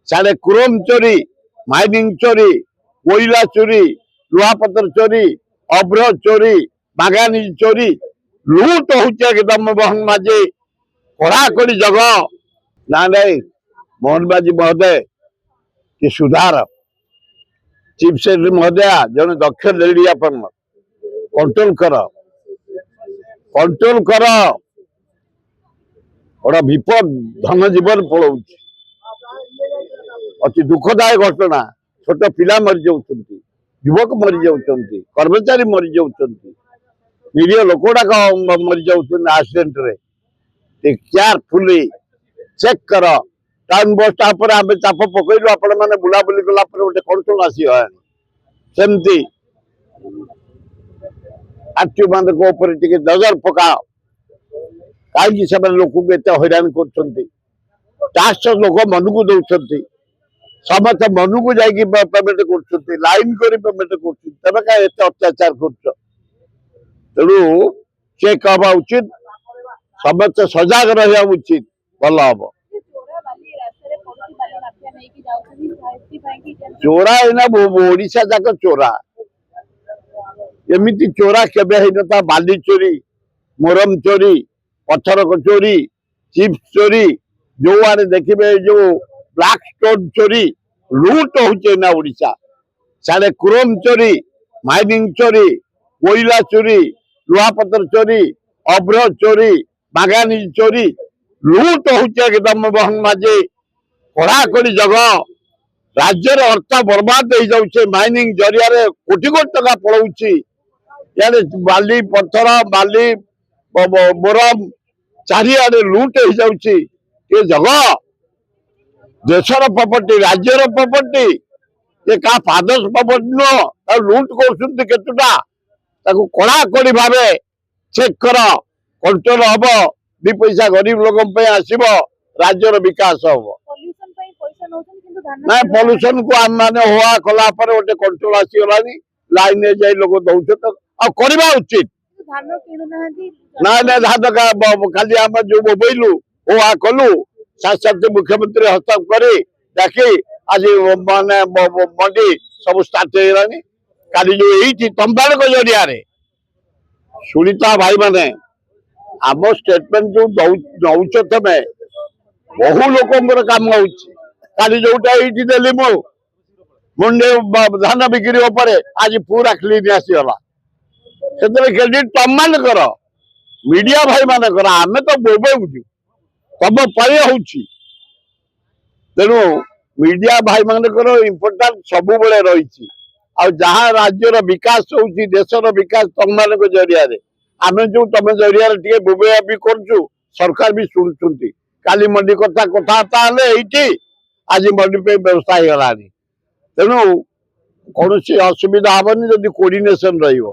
साढ़े क्रोम चोरी, माइनिंग चोरी, कोयला चोरी, लुहापतर चोरी, अभ्र चोरी, बागानी चोरी, लूट होचे एकदम मोहन माझी कड़ाकड़ी जगह ना नहीं। मोहन बाजी महोदय कि सुधार चीफ सेक्रेटरी महोदय जन दक्ष लेडी अपन कंट्रोल कर बड़ा विपद धन जीवन पड़ो अति दुखदायक घटना छोट पिला मरी जाऊँ युवक मरी जाऊँ कर्मचारी मरी जाऊँ निरीह लोकडाक मरी जाऊँ एक्सीडेंट रे केयरफुली चेक कर टाउन बस स्टाप आम चाप पकड़ू आपण मैंने बुलाबुली कला गोटे कंट्रोल आसमती आरटीओ मान नजर पकाओ कहीं से लोक हैरान करक्स लोक मन को दौरान समस्त मन को जाकि पेमेंट कर लाइन कर पेमेंट कर कहीं अत्याचार कर तेणु चेक हवा उचित समस्त सजग रहा उचित भल हम चोरा है ओडिशा जाक चोरा एमती चोरा केबे होता बाली चोरी मोरम चोरी पत्थर चोरी चिप्स चोरी जो आने देखिए जो ब्लैक स्टोन चोरी लूट होचे ना ओडिशा साढ़े क्रोम चोरी माइनिंग चोरी कोयला चोरी लुहापतर चोरी अभ्र चोरी बागानी चोरी लूट होचे एकदम मोहन माझी कड़ाकड़ी जगह राज्यर अर्थ बर्बाद हो जाऊे माइनिंग जरिया कोटी कोटी टका पड़ोची यानी बाली पत्थर बाली मोरम चारिआडे लूट हो जाऊे ये जगह देशर प्रॉपर्टी राज्यर प्रॉपर्टी ये क्या फादर्स प्रॉपर्टी नुह लूट करुटा कड़ाकड़ी भाव चेक कर कंट्रोल हम दी पैसा गरीब लोक आसब राज्यर विकास हम ना पॉल्यूशन को आम मैंने हुआ कला गोटे कंट्रोल आसीगला लाइन जाए लोग दौर करवा उचित ना ना धान खाली आम जो बोबईलु हुआ कलु साक्षात मुख्यमंत्री हस्तक्षेप कर आज माने मंडी सब स्टार्ट होगा काली जो यही तंबाड़ जरिया सुनीता भाई माने आम स्टेटमेंट जो नौच तमें बहु लोक काम हो काली जोटा ये देली मुंडे धान बिक्री आज पूरा क्लीन आसीगला से क्रेडिट तुम मान कर मीडिया भाई मान कर आम तो बोबेचु तम पर तेणु मीडिया भाई मानकर इम्पोर्टाट सब बेले रही जहाँ राज्यर विकास होती देशर विकास तुम मान जरिया आम जो तुम जरिया बोबेया भी कर सरकार भी शुणुंट काली मंडी कथा कथबार्ता ये आज मंडी पे व्यवस्था हो गलानी तेणु कौन असुविधा हेनी जदि कोऑर्डिनेशन रहिबो